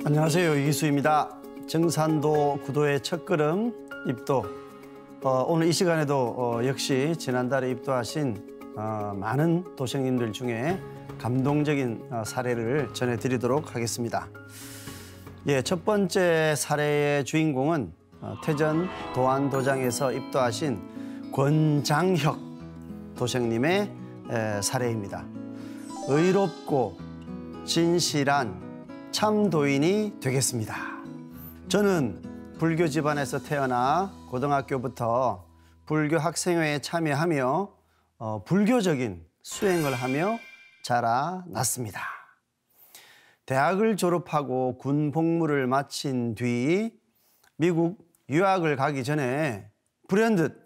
안녕하세요. 이기수입니다. 정산도 구도의 첫걸음 입도. 오늘 이 시간에도 역시 지난달에 입도하신 많은 도생님들 중에 감동적인 사례를 전해드리도록 하겠습니다. 예, 첫 번째 사례의 주인공은 태전 도안도장에서 입도하신 권장혁 도생님의 사례입니다. 의롭고 진실한 참도인이 되겠습니다. 저는 불교 집안에서 태어나 고등학교부터 불교 학생회에 참여하며 불교적인 수행을 하며 자라났습니다. 대학을 졸업하고 군 복무를 마친 뒤 미국 유학을 가기 전에 불현듯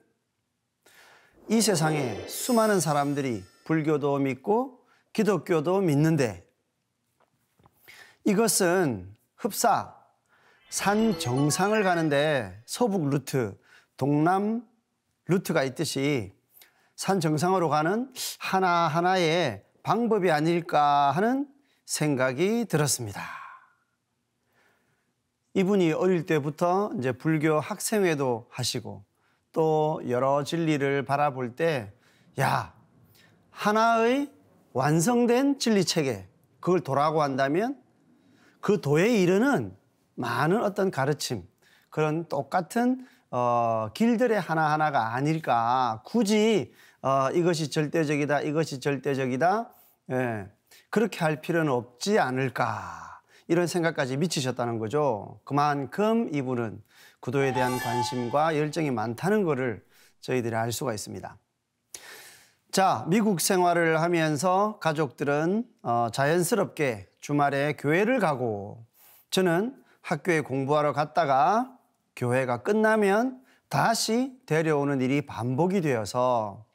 이 세상에 수많은 사람들이 불교도 믿고 기독교도 믿는데 이것은 흡사 산 정상을 가는데 서북 루트, 동남 루트가 있듯이 산 정상으로 가는 하나하나의 방법이 아닐까 하는 생각이 들었습니다. 이분이 어릴 때부터 이제 불교 학생회도 하시고 또 여러 진리를 바라볼 때 야, 하나의 완성된 진리 체계, 그걸 도라고 한다면 그 도에 이르는 많은 어떤 가르침, 그런 똑같은 길들의 하나하나가 아닐까. 굳이 이것이 절대적이다, 이것이 절대적이다, 그렇게 할 필요는 없지 않을까. 이런 생각까지 미치셨다는 거죠. 그만큼 이분은 구도에 대한 관심과 열정이 많다는 것을 저희들이 알 수가 있습니다. 자, 미국 생활을 하면서 가족들은 자연스럽게 주말에 교회를 가고 저는 학교에 공부하러 갔다가 교회가 끝나면 다시 데려오는 일이 반복이 되어서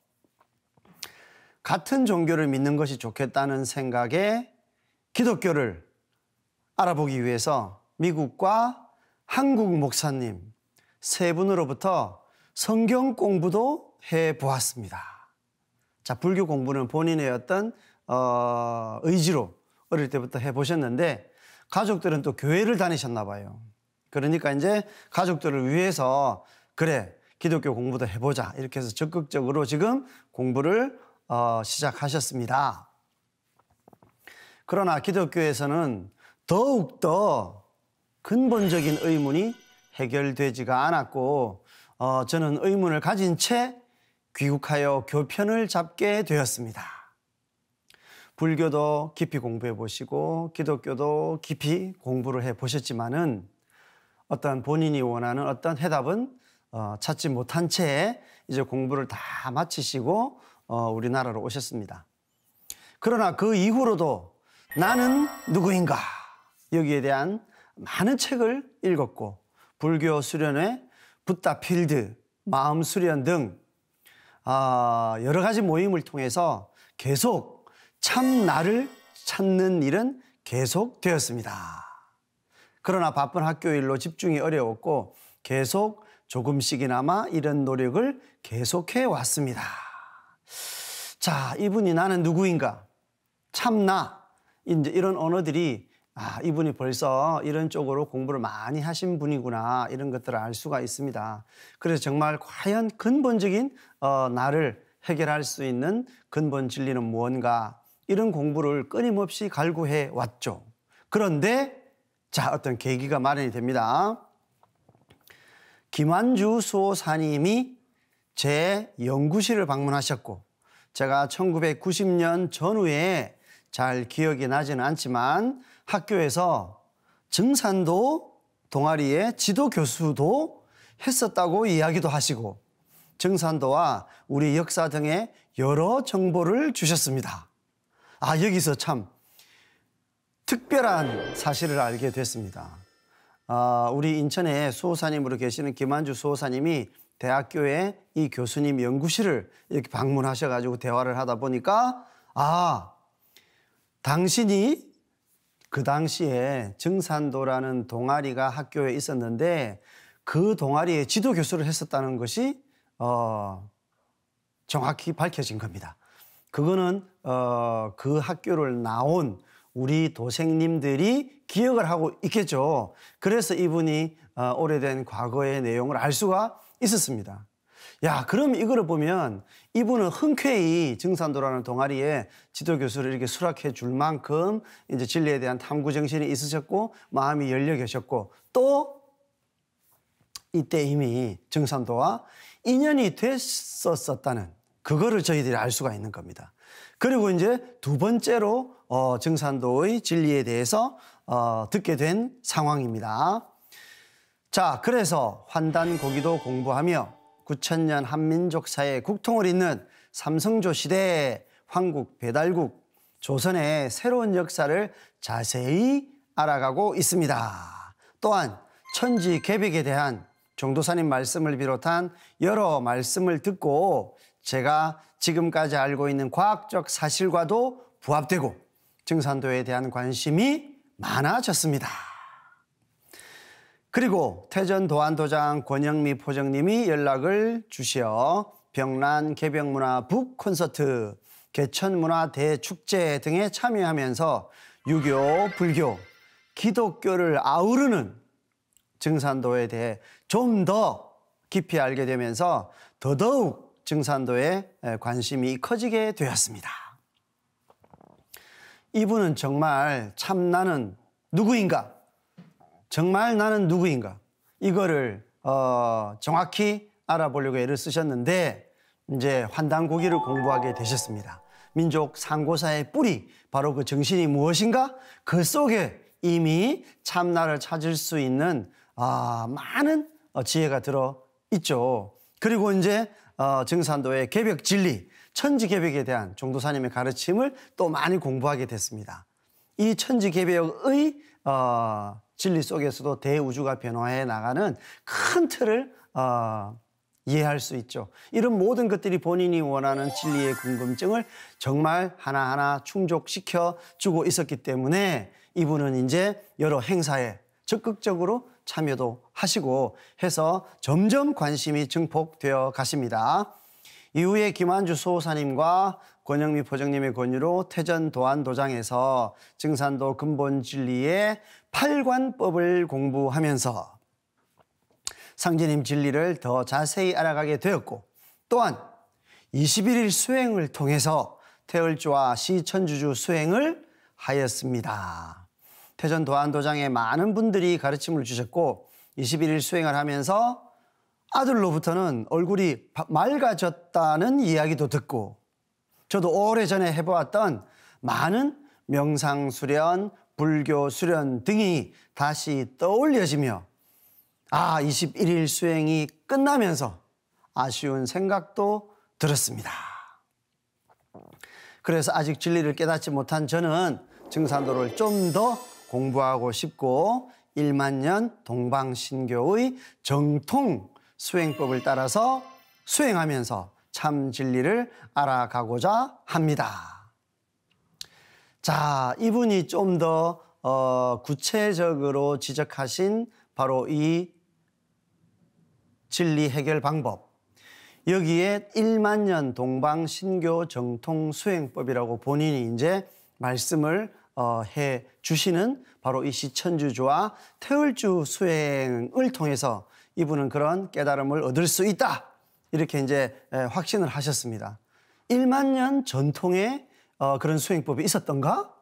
같은 종교를 믿는 것이 좋겠다는 생각에 기독교를 알아보기 위해서 미국과 한국 목사님 세 분으로부터 성경 공부도 해보았습니다. 자, 불교 공부는 본인의 어떤 의지로 어릴 때부터 해보셨는데 가족들은 또 교회를 다니셨나 봐요. 그러니까 이제 가족들을 위해서 그래, 기독교 공부도 해보자 이렇게 해서 적극적으로 지금 공부를 시작하셨습니다. 그러나 기독교에서는 더욱더 근본적인 의문이 해결되지가 않았고 저는 의문을 가진 채 귀국하여 교편을 잡게 되었습니다. 불교도 깊이 공부해 보시고 기독교도 깊이 공부를 해 보셨지만은 어떤 본인이 원하는 어떤 해답은 찾지 못한 채 이제 공부를 다 마치시고 우리나라로 오셨습니다. 그러나 그 이후로도 나는 누구인가 여기에 대한 많은 책을 읽었고 불교 수련회, 붓다 필드, 마음 수련 등 여러 가지 모임을 통해서 계속 참 나를 찾는 일은 계속되었습니다. 그러나 바쁜 학교 일로 집중이 어려웠고 계속 조금씩이나마 이런 노력을 계속해 왔습니다. 자, 이분이 나는 누구인가? 참나. 이제 이런 언어들이 이분이 벌써 이런 쪽으로 공부를 많이 하신 분이구나 이런 것들을 알 수가 있습니다. 그래서 정말 과연 근본적인 나를 해결할 수 있는 근본 진리는 무언가 이런 공부를 끊임없이 갈구해 왔죠. 그런데 자, 어떤 계기가 마련이 됩니다. 김완주 수호사님이 제 연구실을 방문하셨고 제가 1990년 전후에 잘 기억이 나지는 않지만 학교에서 정산도 동아리의 지도 교수도 했었다고 이야기도 하시고 정산도와 우리 역사 등의 여러 정보를 주셨습니다. 여기서 참 특별한 사실을 알게 됐습니다. 우리 인천에 수호사님으로 계시는 김완주 수호사님이 대학교에 이 교수님 연구실을 이렇게 방문하셔가지고 대화를 하다 보니까 당신이 그 당시에 정산도라는 동아리가 학교에 있었는데 그 동아리의 지도 교수를 했었다는 것이 정확히 밝혀진 겁니다. 그거는 그 학교를 나온 우리 도생님들이 기억을 하고 있겠죠. 그래서 이분이 오래된 과거의 내용을 알 수가 있었습니다. 야, 그럼 이거를 보면 이분은 흔쾌히 증산도라는 동아리에 지도교수를 이렇게 수락해 줄 만큼 이제 진리에 대한 탐구 정신이 있으셨고 마음이 열려 계셨고 또 이때 이미 증산도와 인연이 됐었다는 그거를 저희들이 알 수가 있는 겁니다. 그리고 이제 두 번째로 증산도의 진리에 대해서 듣게 된 상황입니다. 자, 그래서 환단고기도 공부하며 9,000년 한민족 사회의 국통을 잇는 삼성조 시대의 황국, 배달국, 조선의 새로운 역사를 자세히 알아가고 있습니다. 또한 천지개벽에 대한 종도사님 말씀을 비롯한 여러 말씀을 듣고 제가 지금까지 알고 있는 과학적 사실과도 부합되고 증산도에 대한 관심이 많아졌습니다. 그리고 태전 도안도장 권영미 포정님이 연락을 주시어 병란 개벽문화 북 콘서트, 개천문화 대축제 등에 참여하면서 유교, 불교, 기독교를 아우르는 증산도에 대해 좀 더 깊이 알게 되면서 더더욱 증산도에 관심이 커지게 되었습니다. 이분은 정말 참 나는 누구인가? 정말 나는 누구인가? 이거를 정확히 알아보려고 애를 쓰셨는데 이제 환단고기를 공부하게 되셨습니다. 민족 상고사의 뿌리, 바로 그 정신이 무엇인가? 그 속에 이미 참나를 찾을 수 있는 많은 지혜가 들어있죠. 그리고 이제 증산도의 개벽 진리, 천지개벽에 대한 종도사님의 가르침을 또 많이 공부하게 됐습니다. 이 천지개벽의 진리 속에서도 대우주가 변화해 나가는 큰 틀을 이해할 수 있죠. 이런 모든 것들이 본인이 원하는 진리의 궁금증을 정말 하나하나 충족시켜 주고 있었기 때문에 이분은 이제 여러 행사에 적극적으로 참여도 하시고 해서 점점 관심이 증폭되어 가십니다. 이후에 김한주 수호사님과 권영미 포정님의 권유로 태전 도안도장에서 증산도 근본 진리의 8관법을 공부하면서 상제님 진리를 더 자세히 알아가게 되었고 또한 21일 수행을 통해서 태을주와 시천주주 수행을 하였습니다. 태전 도안도장에 많은 분들이 가르침을 주셨고 21일 수행을 하면서 아들로부터는 얼굴이 맑아졌다는 이야기도 듣고 저도 오래전에 해보았던 많은 명상 수련, 불교 수련 등이 다시 떠올려지며 21일 수행이 끝나면서 아쉬운 생각도 들었습니다. 그래서 아직 진리를 깨닫지 못한 저는 증산도를 좀 더 공부하고 싶고 1만년 동방신교의 정통 수행법을 따라서 수행하면서 참 진리를 알아가고자 합니다. 자, 이분이 좀 더 구체적으로 지적하신 바로 이 진리 해결 방법, 여기에 1만년 동방신교 정통 수행법이라고 본인이 이제 말씀을 해 주시는 바로 이 시천주주와 태을주 수행을 통해서 이분은 그런 깨달음을 얻을 수 있다. 이렇게 이제 확신을 하셨습니다. 1만년 전통의 그런 수행법이 있었던가?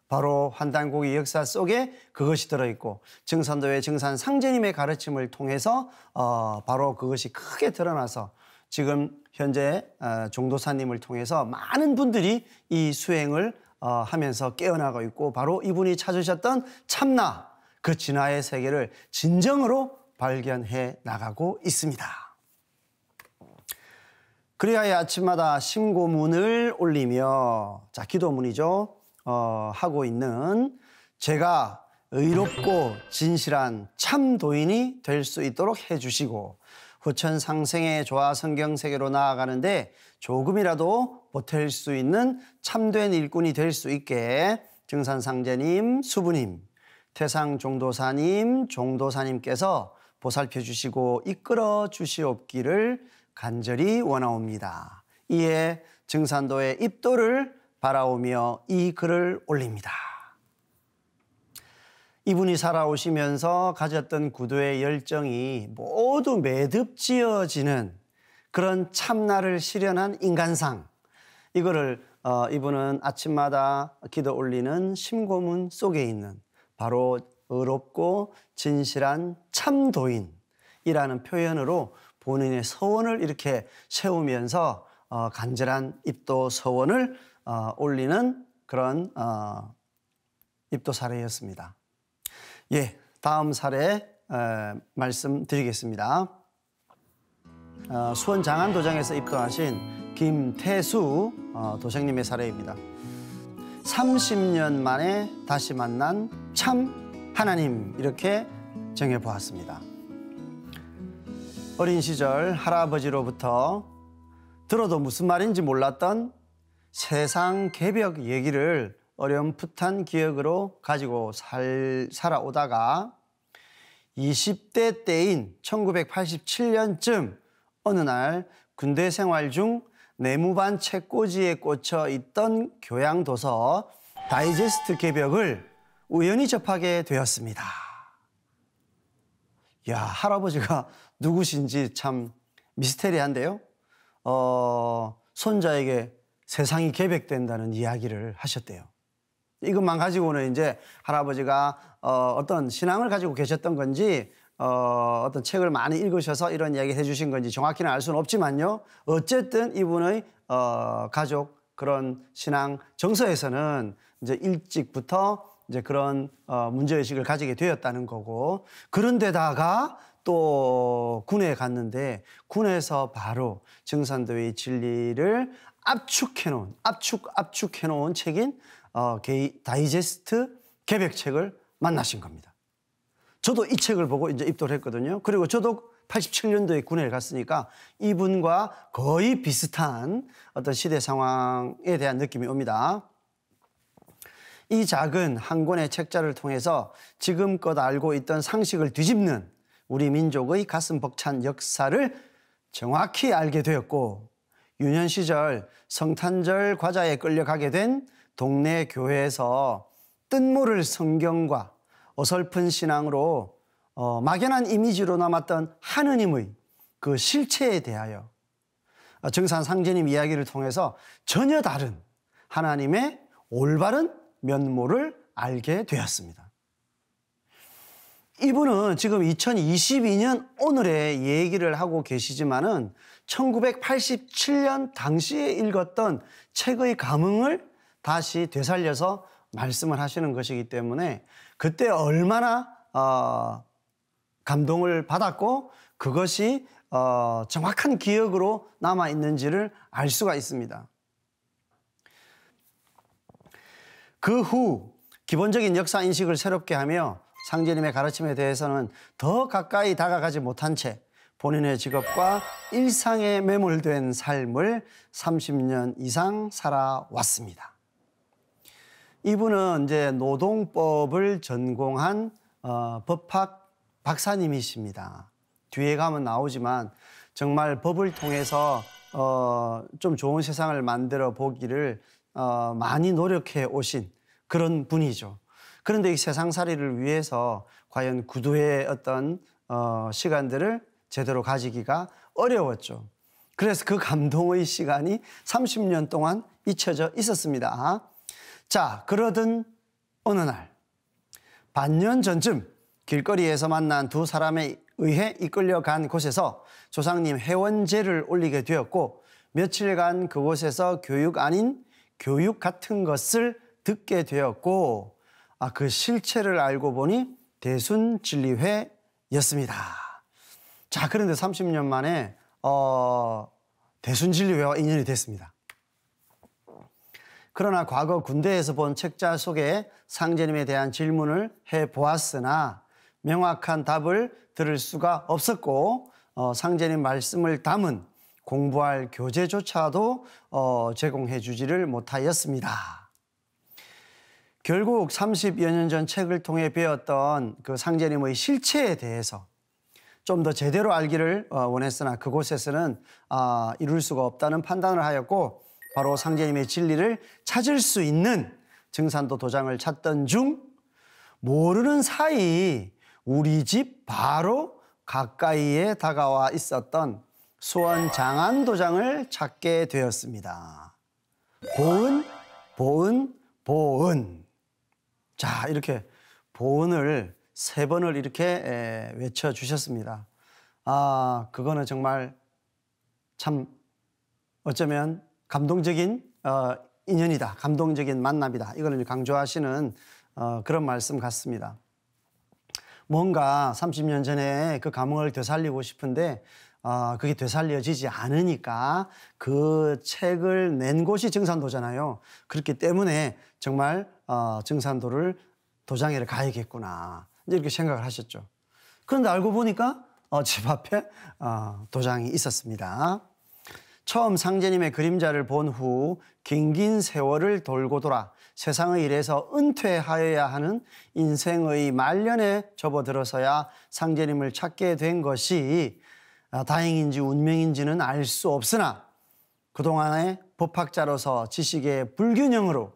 바로 환단고기 역사 속에 그것이 들어있고 증산도의 증산 상제님의 가르침을 통해서 바로 그것이 크게 드러나서 지금 현재 종도사님을 통해서 많은 분들이 이 수행을 하면서 깨어나고 있고 바로 이분이 찾으셨던 참나, 그 진화의 세계를 진정으로 발견해 나가고 있습니다. 그리하여 아침마다 신고문을 올리며 기도문이죠. 하고 있는 제가 의롭고 진실한 참도인이 될 수 있도록 해주시고 후천상생의 조화 성경세계로 나아가는데 조금이라도 보탤 수 있는 참된 일꾼이 될 수 있게 증산상제님, 수부님, 태상종도사님, 종도사님께서 보살펴 주시고 이끌어 주시옵기를 간절히 원하옵니다. 이에 증산도의 입도를 바라오며 이 글을 올립니다. 이분이 살아오시면서 가졌던 구도의 열정이 모두 매듭지어지는 그런 참나를 실현한 인간상, 이거를 이분은 아침마다 기도 올리는 심고문 속에 있는 바로 의롭고 진실한 참도인이라는 표현으로 본인의 서원을 이렇게 세우면서 간절한 입도 서원을 올리는 그런 입도 사례였습니다. 예, 다음 사례 말씀드리겠습니다. 수원 장안도장에서 입도하신 김태수 도생님의 사례입니다. 30년 만에 다시 만난 참 하나님, 이렇게 정해보았습니다. 어린 시절 할아버지로부터 들어도 무슨 말인지 몰랐던 세상 개벽 얘기를 어렴풋한 기억으로 가지고 살아오다가 20대 때인 1987년쯤 어느 날 군대 생활 중 내무반 책꽂이에 꽂혀 있던 교양도서 다이제스트 개벽을 우연히 접하게 되었습니다. 야, 할아버지가 누구신지 참 미스테리한데요. 손자에게 세상이 개벽된다는 이야기를 하셨대요. 이것만 가지고는 이제 할아버지가 어떤 신앙을 가지고 계셨던 건지 어떤 책을 많이 읽으셔서 이런 이야기를 해주신 건지 정확히는 알 수는 없지만요. 어쨌든 이분의 가족 그런 신앙 정서에서는 이제 일찍부터 이제 그런 문제의식을 가지게 되었다는 거고, 그런데다가 또 군에 갔는데 군에서 바로 증산도의 진리를 압축해 놓은 책인 다이제스트 개벽책을 만나신 겁니다. 저도 이 책을 보고 이제 입도를 했거든요. 그리고 저도 87년도에 군에 갔으니까 이분과 거의 비슷한 어떤 시대 상황에 대한 느낌이 옵니다. 이 작은 한 권의 책자를 통해서 지금껏 알고 있던 상식을 뒤집는 우리 민족의 가슴 벅찬 역사를 정확히 알게 되었고, 유년 시절 성탄절 과자에 끌려가게 된 동네 교회에서 뜻모를 성경과 어설픈 신앙으로 막연한 이미지로 남았던 하느님의 그 실체에 대하여 정산 상제님 이야기를 통해서 전혀 다른 하나님의 올바른 면모를 알게 되었습니다. 이분은 지금 2022년 오늘의 얘기를 하고 계시지만은 1987년 당시에 읽었던 책의 감흥을 다시 되살려서 말씀을 하시는 것이기 때문에 그때 얼마나 감동을 받았고 그것이 정확한 기억으로 남아있는지를 알 수가 있습니다. 그 후 기본적인 역사 인식을 새롭게 하며 상제님의 가르침에 대해서는 더 가까이 다가가지 못한 채 본인의 직업과 일상에 매몰된 삶을 30년 이상 살아왔습니다. 이분은 이제 노동법을 전공한 법학 박사님이십니다. 뒤에 가면 나오지만 정말 법을 통해서 좀 좋은 세상을 만들어 보기를 많이 노력해 오신 그런 분이죠. 그런데 이 세상살이를 위해서 과연 구두의 어떤 시간들을 제대로 가지기가 어려웠죠. 그래서 그 감동의 시간이 30년 동안 잊혀져 있었습니다. 자, 그러던 어느 날 반년 전쯤 길거리에서 만난 두 사람에 의해 이끌려간 곳에서 조상님 회원제를 올리게 되었고, 며칠간 그곳에서 교육 아닌 교육 같은 것을 듣게 되었고, 그 실체를 알고 보니 대순진리회였습니다. 자, 그런데 30년 만에 대순진리회와 인연이 됐습니다. 그러나 과거 군대에서 본 책자 속에 상제님에 대한 질문을 해보았으나 명확한 답을 들을 수가 없었고 상제님 말씀을 담은 공부할 교재조차도 제공해 주지를 못하였습니다. 결국 30여 년 전 책을 통해 배웠던 그 상제님의 실체에 대해서 좀 더 제대로 알기를 원했으나 그곳에서는 이룰 수가 없다는 판단을 하였고, 바로 상제님의 진리를 찾을 수 있는 증산도 도장을 찾던 중 모르는 사이 우리 집 바로 가까이에 다가와 있었던 수원 장안도장을 찾게 되었습니다. 보은, 보은, 보은. 자, 이렇게 보은을 3번을 이렇게 외쳐주셨습니다. 아, 그거는 정말 참 어쩌면 감동적인 인연이다. 감동적인 만남이다. 이걸 강조하시는 그런 말씀 같습니다. 뭔가 30년 전에 그 감흥을 되살리고 싶은데 그게 되살려지지 않으니까 그 책을 낸 곳이 증산도잖아요. 그렇기 때문에 정말 증산도를 도장에를 가야겠구나. 이렇게 생각을 하셨죠. 그런데 알고 보니까 집 앞에 도장이 있었습니다. 처음 상제님의 그림자를 본 후 긴긴 세월을 돌고 돌아 세상의 일에서 은퇴하여야 하는 인생의 말년에 접어들어서야 상제님을 찾게 된 것이 다행인지 운명인지는 알 수 없으나 그동안의 법학자로서 지식의 불균형으로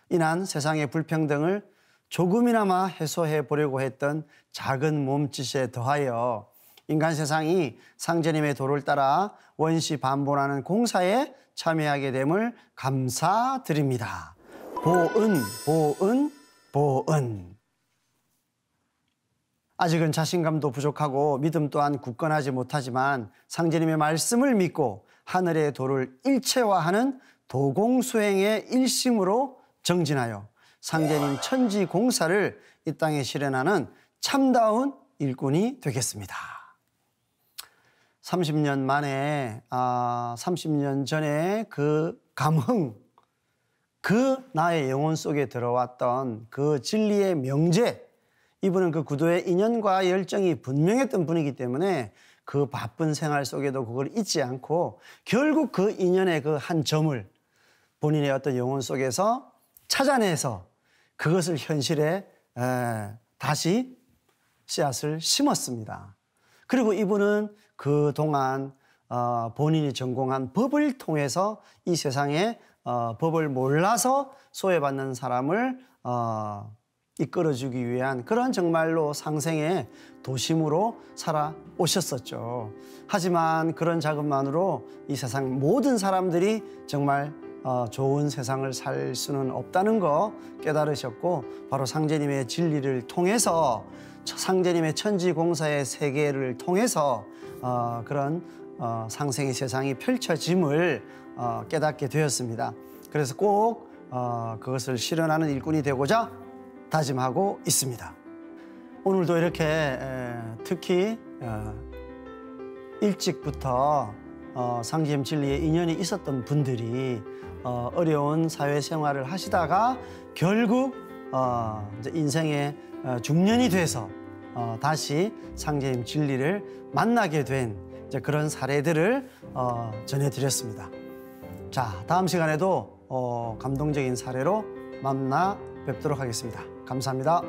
인한 세상의 불평등을 조금이나마 해소해 보려고 했던 작은 몸짓에 더하여 인간 세상이 상제님의 도를 따라 원시 반본하는 공사에 참여하게 됨을 감사드립니다. 보은, 보은, 보은. 아직은 자신감도 부족하고 믿음 또한 굳건하지 못하지만 상제님의 말씀을 믿고 하늘의 도를 일체화하는 도공수행의 일심으로 정진하여 상제님 천지 공사를 이 땅에 실현하는 참다운 일꾼이 되겠습니다. 30년 만에 30년 전에 그 감흥, 그 나의 영혼 속에 들어왔던 그 진리의 명제, 이분은 그 구도의 인연과 열정이 분명했던 분이기 때문에 그 바쁜 생활 속에도 그걸 잊지 않고 결국 그 인연의 그 한 점을 본인의 어떤 영혼 속에서 찾아내서 그것을 현실에 다시 씨앗을 심었습니다. 그리고 이분은 그동안 본인이 전공한 법을 통해서 이 세상에 법을 몰라서 소외받는 사람을 이끌어주기 위한 그런 정말로 상생의 도심으로 살아오셨었죠. 하지만 그런 자금만으로 이 세상 모든 사람들이 정말 좋은 세상을 살 수는 없다는 거 깨달으셨고 바로 상제님의 진리를 통해서 상제님의 천지공사의 세계를 통해서 그런 상생의 세상이 펼쳐짐을 깨닫게 되었습니다. 그래서 꼭 그것을 실현하는 일꾼이 되고자 다짐하고 있습니다. 오늘도 이렇게 특히 일찍부터 상제님 진리에 인연이 있었던 분들이 어려운 사회생활을 하시다가 결국 이제 인생의 중년이 돼서 다시 상제님 진리를 만나게 된 이제 그런 사례들을 전해드렸습니다. 자, 다음 시간에도 감동적인 사례로 만나 뵙도록 하겠습니다. 감사합니다.